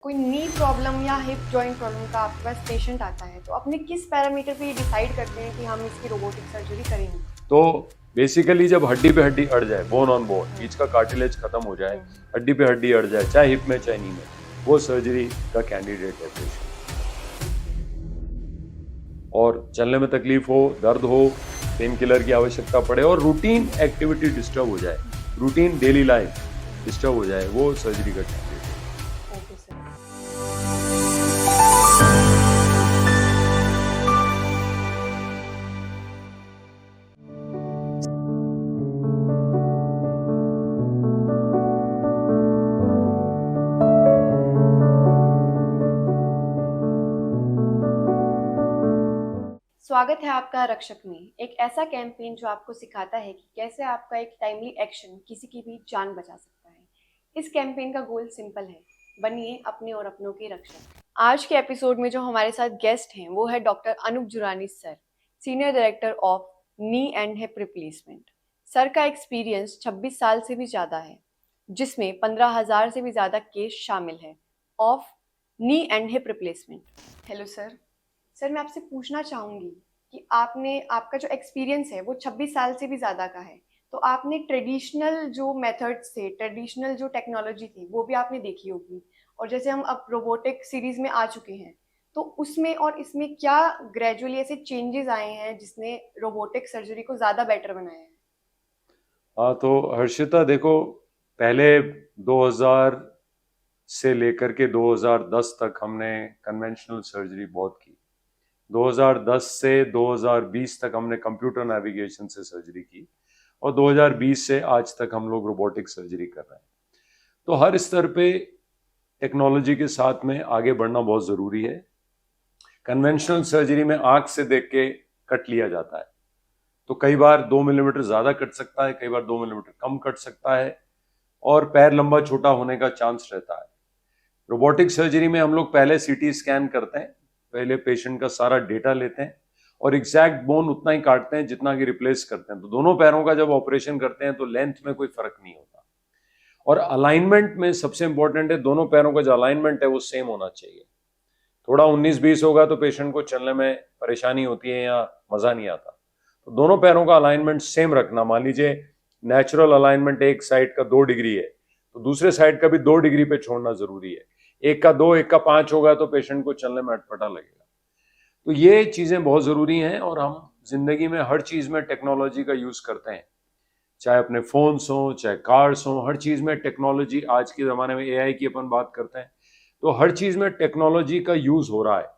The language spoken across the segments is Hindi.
कोई नी प्रॉब्लम या हिप जॉइंट प्रॉब्लम का आपके पास पेशेंट आता है तो अपने किस पैरामीटर पे ये डिसाइड करते हैं कि हम इसकी रोबोटिक सर्जरी करेंगे? तो बेसिकली जब हड्डी पे हड्डी अड़ जाए, बोन ऑन बोन, बीच का कार्टिलेज खत्म हो जाए, हड्डी पे हड्डी अड़ जाए, चाहे हिप में चाहे नी में, वो सर्जरी का कैंडिडेट है पेशेंट। और चलने में तकलीफ हो, दर्द हो, पेन किलर की आवश्यकता पड़े और रूटीन एक्टिविटी डिस्टर्ब हो जाए, रूटीन डेली लाइफ डिस्टर्ब हो जाए, वो सर्जरी का कैंडिडेट है। Okay sir. स्वागत है आपका रक्षक में, एक ऐसा कैंपेन जो आपको सिखाता है कि कैसे आपका एक टाइमली एक्शन किसी की भी जान बचा सकता है। इस कैंपेन का गोल सिंपल है, बनिए अपने और अपनों के रक्षक। आज के एपिसोड में जो हमारे साथ गेस्ट हैं वो है doctor Anoop Jurani sir, senior director of knee and hip replacement. Sir का एक्सपीरियंस 26 साल से भी ज़्यादा है, जिसमें 15,000 से भी ज़्यादा केस शामिल है of knee and hip replacement. Hello sir. Sir मैं आपसे पूछना चाहूँगी कि आपका जो एक्सपीरियंस है वो 26 साल से भी ज़्यादा का है, तो आपने ट्रेडिशनल जो मेथड्स थे, ट्रेडिशनल जो टेक्नोलॉजी थी वो भी आपने देखी होगी, और जैसे हम अब रोबोटिक सीरीज में आ चुके हैं तो उसमें और इसमें क्या ग्रेजुअली ऐसे चेंजेस आए हैं जिसने रोबोटिक सर्जरी को ज़्यादा बेटर बनाया है? हाँ, तो हर्षिता देखो, पहले 2000 से लेकर के 2010 तक हमने कन्वेंशनल सर्जरी बहुत की। 2010 से 2020 तक हमने कंप्यूटर नेविगेशन से सर्जरी की और 2020 से आज तक हम लोग रोबोटिक सर्जरी कर रहे हैं। तो हर स्तर पे टेक्नोलॉजी के साथ में आगे बढ़ना बहुत ज़रूरी है। कन्वेंशनल सर्जरी में आंख से देख के कट लिया जाता है, तो कई बार 2 मिलीमीटर ज़्यादा कट सकता है, कई बार 2 मिलीमीटर कम कट सकता है और पैर लंबा छोटा होने का चांस रहता है। रोबोटिक सर्जरी में हम लोग पहले सीटी स्कैन करते हैं, पहले पेशेंट का सारा डेटा लेते हैं और एग्जैक्ट बोन उतना ही काटते हैं जितना कि रिप्लेस करते हैं। तो दोनों पैरों का जब ऑपरेशन करते हैं तो लेंथ में कोई फर्क नहीं होता और अलाइनमेंट में सबसे इंपॉर्टेंट है, दोनों पैरों का जो अलाइनमेंट है वो सेम होना चाहिए। थोड़ा 19-20 होगा तो पेशेंट को चलने में परेशानी होती है या मजा नहीं आता। तो दोनों पैरों का अलाइनमेंट सेम रखना। मान लीजिए नेचुरल अलाइनमेंट एक साइड का 2 डिग्री है तो दूसरे साइड का भी 2 डिग्री पे छोड़ना जरूरी है। एक का 2, एक का 5 होगा तो पेशेंट को चलने में अटपटा लगेगा। तो ये चीजें बहुत जरूरी हैं और हम जिंदगी में हर चीज में टेक्नोलॉजी का यूज करते हैं, चाहे अपने फोन्स हो, चाहे कार्स हो, हर चीज में टेक्नोलॉजी। आज के जमाने में एआई की अपन बात करते हैं, तो हर चीज में टेक्नोलॉजी का यूज हो रहा है।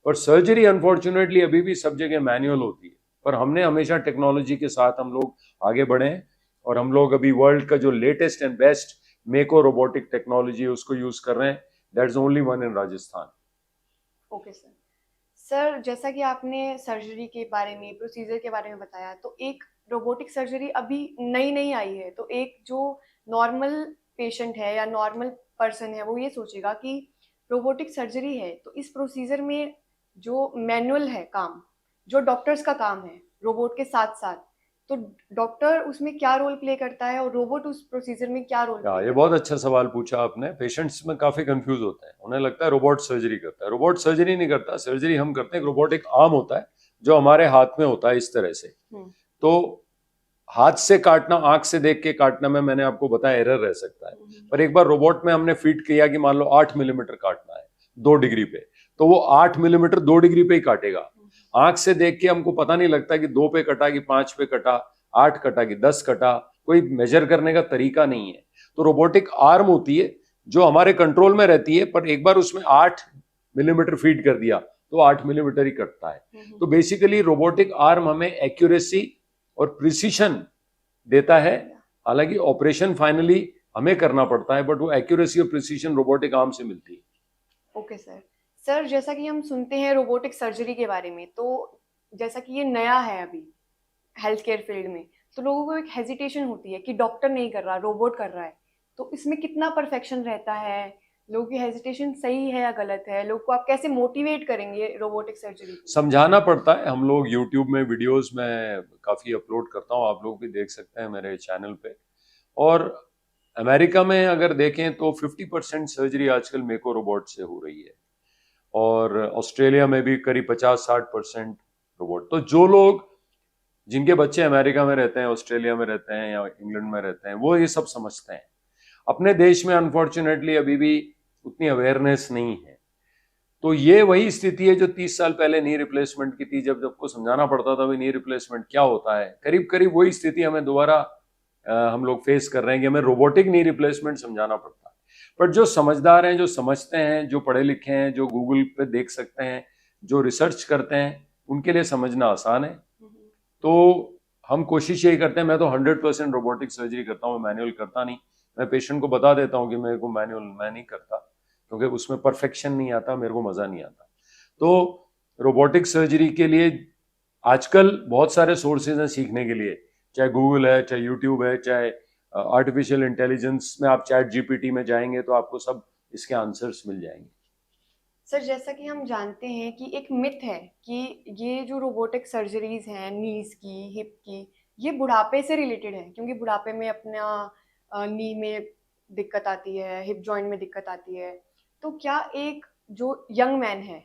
पर सर्जरी अनफॉर्चुनेटली अभी भी सब जगह मैनुअल होती है, पर हमने हमेशा टेक्नोलॉजी के साथ हम लोग आगे बढ़े हैं और हम लोग अभी वर्ल्ड का जो लेटेस्ट एंड बेस्ट मेको रोबोटिक टेक्नोलॉजी है उसको यूज कर रहे हैं। That is only one in Rajasthan. Okay sir. Sir जैसा कि आपने सर्जरी के बारे में, प्रोसीजर के बारे में बताया, तो एक रोबोटिक सर्जरी अभी नई नई आई है, तो एक जो नॉर्मल पेशेंट है या नॉर्मल पर्सन है वो ये सोचेगा कि रोबोटिक सर्जरी है तो इस प्रोसीजर में जो मैनुअल है काम, जो डॉक्टर्स का काम है रोबोट के साथ साथ, तो डॉक्टर उसमें क्या रोल प्ले करता है और रोबोट उस प्रोसीजर में क्या रोल प्ले ये करता बहुत अच्छा सवाल पूछा आपने। पेशेंट्स में काफी कंफ्यूज होते हैं, उन्हें लगता है रोबोट सर्जरी करता है। रोबोट सर्जरी नहीं करता, सर्जरी हम करते हैं। एक रोबोटिक आर्म होता है जो हमारे हाथ में होता है इस तरह से। है? तो हाथ से काटना, आंख से देख के काटना में मैंने आपको बताया एरर रह सकता है, पर एक बार रोबोट में हमने फीड किया कि मान लो 8 मिलीमीटर काटना है 2 डिग्री पे, तो वो 8 मिलीमीटर 2 डिग्री पे ही काटेगा। आंख से देख के हमको पता नहीं लगता कि 2 पे कटा कि 5 पे कटा, 8 कटा कि 10 कटा, कोई मेजर करने का तरीका नहीं है। तो रोबोटिक आर्म होती है जो हमारे कंट्रोल में रहती है, पर एक बार उसमें 8 मिलीमीटर फीड कर दिया तो 8 मिलीमीटर ही कटता है। तो बेसिकली रोबोटिक आर्म हमें एक्यूरेसी और प्रिसीशन देता है। हालांकि ऑपरेशन फाइनली हमें करना पड़ता है, बट वो एक्यूरेसी और प्रिसीशन रोबोटिक आर्म से मिलती है। Okay sir. सर जैसा कि हम सुनते हैं रोबोटिक सर्जरी के बारे में, तो जैसा कि ये नया है अभी हेल्थ केयर फील्ड में, तो लोगों को एक हेजिटेशन होती है कि डॉक्टर नहीं कर रहा, रोबोट कर रहा है, तो इसमें कितना परफेक्शन रहता है? लोगों की हेजिटेशन सही है या गलत है? लोग को आप कैसे मोटिवेट करेंगे रोबोटिक सर्जरी? समझाना पड़ता है। हम लोग यूट्यूब में वीडियोस में काफी अपलोड करता हूँ, आप लोग भी देख सकते हैं मेरे चैनल पे। और अमेरिका में अगर देखें तो 50% सर्जरी आजकल मेको रोबोट से हो रही है, और ऑस्ट्रेलिया में भी करीब 50-60% रोबोट। तो जो लोग, जिनके बच्चे अमेरिका में रहते हैं, ऑस्ट्रेलिया में रहते हैं या इंग्लैंड में रहते हैं, वो ये सब समझते हैं। अपने देश में अनफॉर्चुनेटली अभी भी उतनी अवेयरनेस नहीं है। तो ये वही स्थिति है जो 30 साल पहले नी रिप्लेसमेंट की थी, जब सबको समझाना पड़ता था भाई नी रिप्लेसमेंट क्या होता है। करीब करीब वही स्थिति हमें दोबारा हम लोग फेस कर रहे हैं कि हमें रोबोटिक नी रिप्लेसमेंट समझाना पड़ता है। बट जो समझदार हैं, जो समझते हैं, जो पढ़े लिखे हैं, जो गूगल पे देख सकते हैं, जो रिसर्च करते हैं, उनके लिए समझना आसान है। तो हम कोशिश यही करते हैं, मैं तो 100% रोबोटिक सर्जरी करता हूँ, मैं मैनुअल करता नहीं। मैं पेशेंट को बता देता हूँ कि मेरे को मैनुअल मैं नहीं करता, क्योंकि उसमें परफेक्शन नहीं आता, मेरे को मजा नहीं आता। तो रोबोटिक सर्जरी के लिए आजकल बहुत सारे सोर्सेज हैं सीखने के लिए, चाहे गूगल है, चाहे यूट्यूब है, चाहे आर्टिफिशियल इंटेलिजेंस में आप चैट जीपीटी में जाएंगे तो आपको सब इसके आंसर्स मिल जाएंगे। सर, जैसा कि हम जानते हैं कि एक मिथ है कि ये जो रोबोटिक सर्जरीज हैं नीज की, हिप की, ये बुढ़ापे से रिलेटेड है, क्योंकि बुढ़ापे में अपना नी में दिक्कत आती है, हिप जॉइंट में दिक्कत आती है। तो क्या एक जो यंग मैन है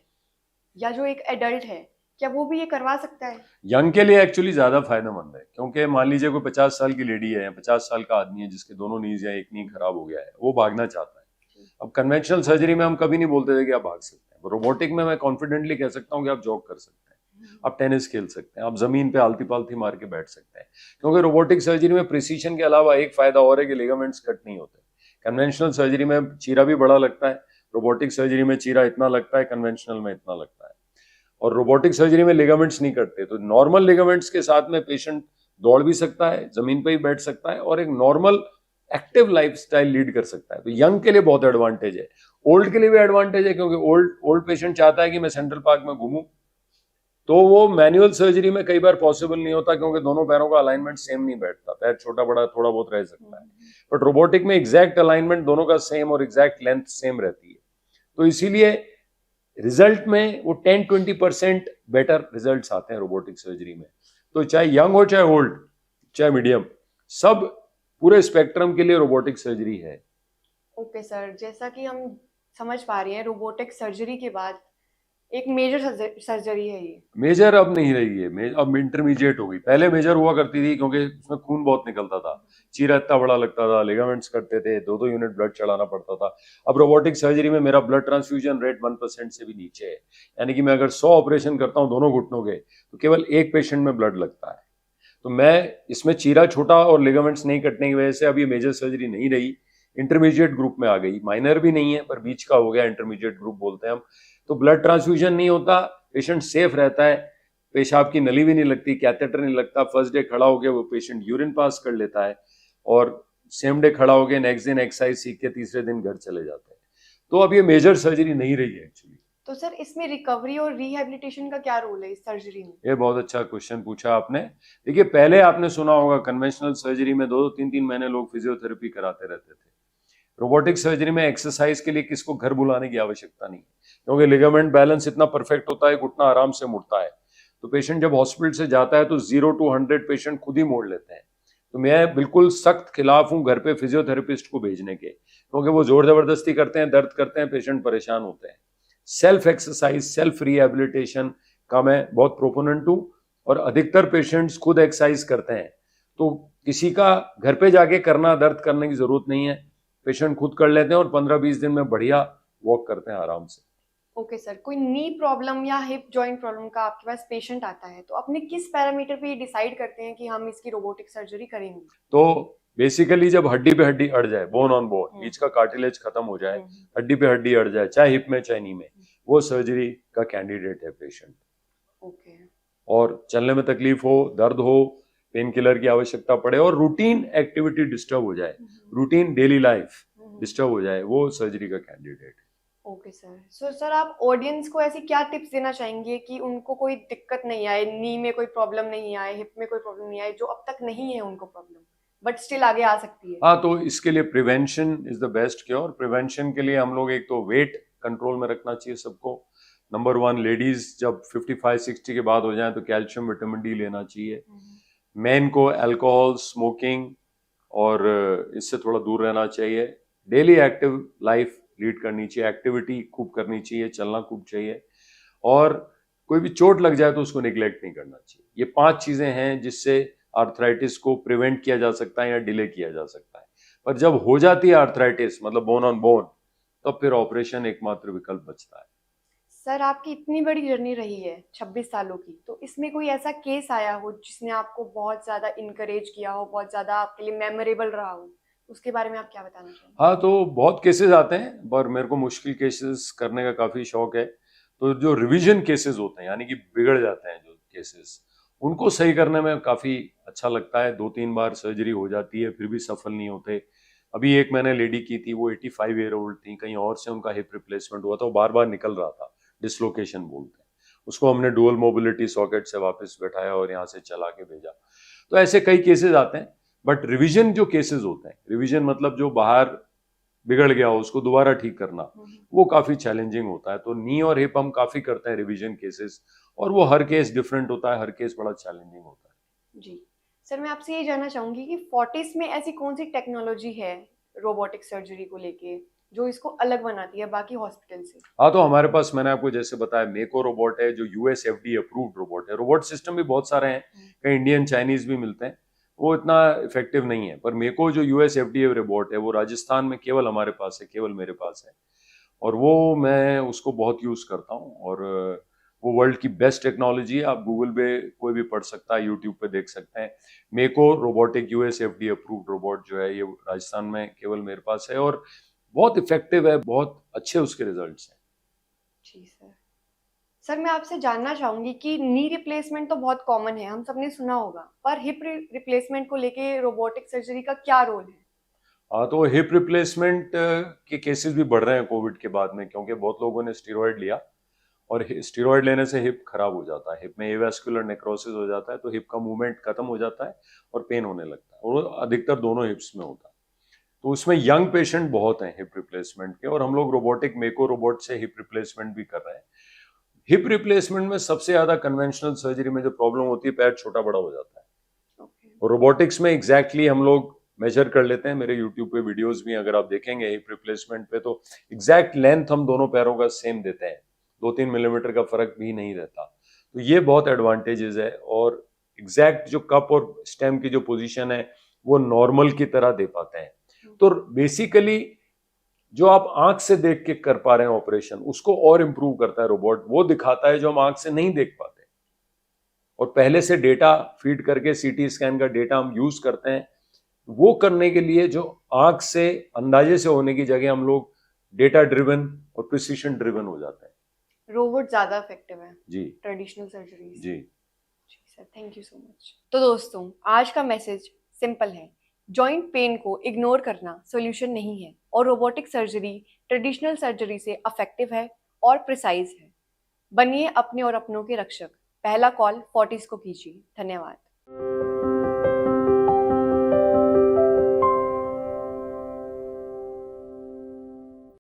या जो एक एडल्ट है, क्या वो भी ये करवा सकता है? यंग के लिए एक्चुअली ज्यादा फायदेमंद है, क्योंकि मान लीजिए कोई 50 साल की लेडी है या 50 साल का आदमी है जिसके दोनों नीज या एक नी खराब हो गया है, वो भागना चाहता है। अब कन्वेंशनल सर्जरी में हम कभी नहीं बोलते थे कि आप भाग सकते हैं। रोबोटिक में मैं कॉन्फिडेंटली कह सकता हूँ कि आप जॉग कर सकते हैं, आप टेनिस खेल सकते हैं, आप जमीन पे आलती पालती मार के बैठ सकते हैं। क्योंकि रोबोटिक सर्जरी में प्रिसीशन के अलावा एक फायदा और है कि लिगामेंट्स कट नहीं होते। कन्वेंशनल सर्जरी में चीरा भी बड़ा लगता है, रोबोटिक सर्जरी में चीरा इतना लगता है, कन्वेंशनल में इतना लगता है। और रोबोटिक सर्जरी में लिगामेंट्स नहीं कटते, तो नॉर्मल लिगामेंट्स के साथ में पेशेंट दौड़ भी सकता है, जमीन पे ही बैठ सकता है, और एक नॉर्मल एक्टिव लाइफस्टाइल लीड कर सकता है। तो यंग के लिए बहुत एडवांटेज है, ओल्ड के लिए भी एडवांटेज है, क्योंकि ओल्ड पेशेंट चाहता है कि मैं सेंट्रल पार्क में घूमूं, तो वो मैनुअल सर्जरी में कई बार पॉसिबल नहीं होता, क्योंकि दोनों पैरों का अलाइनमेंट सेम नहीं बैठता, पैर छोटा बड़ा थोड़ा बहुत रह सकता है। बट रोबोटिक में एग्जैक्ट अलाइनमेंट दोनों का सेम और एग्जैक्ट लेंथ सेम रहती है। तो इसीलिए रिजल्ट में वो 10-20% बेटर रिजल्ट्स आते हैं रोबोटिक सर्जरी में। तो चाहे यंग हो, चाहे ओल्ड, चाहे मीडियम, सब पूरे स्पेक्ट्रम के लिए रोबोटिक सर्जरी है। ओके सर, जैसा कि हम समझ पा रहे हैं रोबोटिक सर्जरी के बाद एक मेजर सर्जरी है ये। मेजर अब नहीं रही है, अब इंटरमीडिएट हो गई। पहले मेजर हुआ करती थी, क्योंकि उसमें खून बहुत निकलता था, चीरा इतना बड़ा लगता था, लिगामेंट्स कटते थे, 2-2 यूनिट ब्लड चढ़ाना पड़ता था। अब रोबोटिक सर्जरी में मेरा ब्लड ट्रांसफ्यूजन रेट 1% से भी नीचे है, यानी कि मैं अगर 100 ऑपरेशन करता हूँ दोनों घुटनों के, तो केवल एक पेशेंट में ब्लड लगता है। तो मैं इसमें चीरा छोटा और लिगामेंट्स नहीं कटने की वजह से अब ये मेजर सर्जरी नहीं रही, इंटरमीडिएट ग्रुप में आ गई। माइनर भी नहीं है, पर बीच का हो गया, इंटरमीडिएट ग्रुप बोलते हैं हम। तो ब्लड ट्रांसफ्यूजन नहीं होता, पेशेंट सेफ रहता है, पेशाब की नली भी नहीं लगती, कैथेटर नहीं लगता, फर्स्ट डे खड़ा हो गया वो पेशेंट यूरिन पास कर लेता है, और सेम डे खड़ा हो गया, नेक्स्ट दिन एक्सरसाइज सीख के तीसरे दिन घर चले जाते हैं। तो अब ये मेजर सर्जरी नहीं रही है एक्चुअली। तो सर, इसमें रिकवरी और रिहैबिलिटेशन का क्या रोल है इस सर्जरी में? ये बहुत अच्छा क्वेश्चन पूछा आपने। देखिए, पहले आपने सुना होगा कन्वेंशनल सर्जरी में 2-3 महीने लोग फिजियोथेरेपी कराते रहते थे। रोबोटिक सर्जरी में एक्सरसाइज के लिए किसको घर बुलाने की आवश्यकता नहीं, क्योंकि लिगामेंट बैलेंस इतना परफेक्ट होता है, घुटना आराम से मुड़ता है। तो पेशेंट जब हॉस्पिटल से जाता है तो 0 to 100 पेशेंट खुद ही मोड़ लेते हैं। तो मैं बिल्कुल सख्त खिलाफ हूं घर पे फिजियोथेरेपिस्ट को भेजने के, क्योंकि वो जोर जबरदस्ती करते हैं, दर्द करते हैं, पेशेंट परेशान होते हैं। सेल्फ एक्सरसाइज, सेल्फ रिहेबिलिटेशन का मैं बहुत प्रोपोनेंट हूं, और अधिकतर पेशेंट्स खुद एक्सरसाइज करते हैं। तो किसी का घर पे जाके करना, दर्द करने की जरूरत नहीं है, पेशेंट खुद कर लेते हैं और 15-20 दिन में बढ़िया वॉक करते हैं आराम से। ओके सर, कोई नी प्रॉब्लम या हिप जॉइंट प्रॉब्लम का आपके पास पेशेंट आता है, तो अपने किस पैरामीटर पे ये डिसाइड करते हैं कि हम इसकी रोबोटिक सर्जरी करेंगे? तो बेसिकली जब हड्डी पे हड्डी अड़ जाए, बोन ऑन बोन, बीच का कार्टिलेज खत्म हो जाए, हड्डी पे हड्डी अड़ जाए, चाहे हिप में चाहे नी में, वो सर्जरी का कैंडिडेट है पेशेंट। ओके। और चलने में तकलीफ हो, दर्द हो, पेन किलर की आवश्यकता पड़े, और रूटीन एक्टिविटी डिस्टर्ब हो जाए, रूटीन डेली लाइफ डिस्टर्ब हो जाए, वो सर्जरी का कैंडिडेट है। Okay sir. सो सर, आप ऑडियंस को ऐसी क्या टिप्स देना चाहेंगे कि उनको कोई दिक्कत नहीं आए, नी में कोई प्रॉब्लम नहीं आए, हिप में कोई प्रॉब्लम नहीं आए, जो अब तक नहीं है उनको प्रॉब्लम, बट स्टिल आगे आ सकती है? हाँ, तो इसके लिए prevention is the best cure. Prevention के लिए हम लोग एक तो वेट कंट्रोल में रखना चाहिए सबको। नंबर 1, लेडीज जब 55-60 के बाद हो जाए तो कैल्शियम, विटामिन डी लेना चाहिए। मेन को अल्कोहल, स्मोकिंग और इससे थोड़ा दूर रहना चाहिए। डेली एक्टिव लाइफ लीड करनी चाहिए, एक्टिविटी खूब करनी चाहिए, चलना खूब चाहिए, और कोई भी चोट लग जाए तो उसको निगलेक्ट नहीं करना चाहिए। ये 5 चीजें हैं जिससे आर्थराइटिस को प्रिवेंट किया जा सकता है या डिले किया जा सकता है। पर जब हो जाती है आर्थराइटिस, मतलब बोन ऑन बोन, तब फिर ऑपरेशन एकमात्र विकल्प बचता है। सर, आपकी इतनी बड़ी जर्नी रही है 26 सालों की, तो इसमें कोई ऐसा केस आया हो जिसने आपको बहुत ज़्यादा इनकरेज किया हो, बहुत ज़्यादा आपके लिए मेमोरेबल रहा हो, उसके बारे में आप क्या बताना चाहेंगे? हाँ, तो बहुत केसेस आते हैं, पर मेरे को मुश्किल केसेस करने का काफी शौक है। तो जो रिवीजन केसेस होते हैं, यानी कि बिगड़ जाते हैं जो केसेस, उनको सही करने में काफी अच्छा लगता है। 2-3 बार सर्जरी हो जाती है, फिर भी सफल नहीं होते। अभी एक मैंने लेडी की थी, वो 85 ईयर ओल्ड थी, कहीं और से उनका हिप रिप्लेसमेंट हुआ था, वो बार बार निकल रहा था, डिसलोकेशन बोलते हैं उसको। हमने डुअल मोबिलिटी सॉकेट से वापस बैठाया और यहाँ से चला के भेजा। तो ऐसे कई केसेस आते हैं। बट रिवीजन जो केसेस होते हैं, रिवीजन मतलब जो बाहर बिगड़ गया हो उसको दोबारा ठीक करना, वो काफी चैलेंजिंग होता है। तो नी और हिप हम काफी करते हैं रिवीजन केसेस, और वो हर केस डिफरेंट होता है, हर केस बड़ा चैलेंजिंग होता है। जी सर, मैं आपसे ये जानना चाहूंगी कि फोर्टिस में ऐसी कौन सी टेक्नोलॉजी है रोबोटिक सर्जरी को लेके जो इसको अलग बनाती है बाकी हॉस्पिटल से? हाँ, तो हमारे पास मैंने आपको जैसे बताया मेको रोबोट है, जो यूएस एफडी अप्रूव्ड रोबोट है। रोबोट सिस्टम भी बहुत सारे हैं, कई इंडियन चाइनीज भी मिलते हैं, वो इतना इफेक्टिव नहीं है। पर मेको जो यूएस एफडीए रोबोट है, वो राजस्थान में केवल हमारे पास है, केवल मेरे पास है, और वो मैं उसको बहुत यूज करता हूँ। और वो वर्ल्ड की बेस्ट टेक्नोलॉजी है। आप गूगल पे कोई भी पढ़ सकता है, यूट्यूब पे देख सकते हैं। मेको robotic US FD approved robot जो है, ये राजस्थान में केवल मेरे पास है, और बहुत इफेक्टिव है, बहुत अच्छे उसके रिजल्ट्स हैं। जी सर। सर, मैं आपसे जानना चाहूंगी कि नी रिप्लेसमेंट तो बहुत कॉमन है, हम सबने सुना होगा, पर हिप रिप्लेसमेंट को लेके रोबोटिक सर्जरी का क्या रोल है? हाँ, तो हिप रिप्लेसमेंट के केसेस भी बढ़ रहे हैं कोविड के बाद में, क्योंकि बहुत लोगों ने स्टीरॉयड लिया, और स्टीरॉयड लेने से हिप खराब हो जाता है, हिप में एवास्कुलर नेक्रोसिस हो जाता है, तो हिप का मूवमेंट खत्म हो जाता है और पेन होने लगता है, और वो अधिकतर दोनों हिप्स में होता है। तो उसमें यंग पेशेंट बहुत हैं हिप रिप्लेसमेंट के, और हम लोग रोबोटिक मेको रोबोट से हिप रिप्लेसमेंट भी कर रहे हैं। हिप रिप्लेसमेंट में सबसे ज्यादा कन्वेंशनल सर्जरी में जो प्रॉब्लम होती है, पैर छोटा बड़ा हो जाता है। और रोबोटिक्स में एग्जैक्टली हम लोग मेजर कर लेते हैं। मेरे यूट्यूब पे वीडियोस भी अगर आप देखेंगे हिप रिप्लेसमेंट पे, तो एग्जैक्ट लेंथ हम दोनों पैरों का सेम देते हैं, 2-3 मिलीमीटर का फर्क भी नहीं रहता। तो ये बहुत एडवांटेजेस है, और एग्जैक्ट जो कप और स्टेम की जो पोजीशन है, वो नॉर्मल की तरह दे पाते हैं। तो बेसिकली जो आप आंख से देख के कर पा रहे हैं ऑपरेशन, उसको और इम्प्रूव करता है रोबोट। वो दिखाता है जो हम आंख से नहीं देख पाते, और पहले से डेटा फीड करके सीटी स्कैन का डेटा हम यूज करते हैं। वो करने के लिए जो आंख से अंदाजे से होने की जगह हम लोग डेटा ड्रिवन और प्रिसीशन ड्रिवन हो जाते हैं। रोबोट ज्यादा इफेक्टिव है जी ट्रेडिशनल सर्जरी से? जी। जी sir, thank you so much. तो दोस्तों, आज का मैसेज सिंपल है, जॉइंट पेन को इग्नोर करना सॉल्यूशन नहीं है, और रोबोटिक सर्जरी ट्रेडिशनल सर्जरी से इफेक्टिव है और प्रिसाइज है। बनिए अपने और अपनों के रक्षक। पहला कॉल फोर्टिस को कीजिए। धन्यवाद।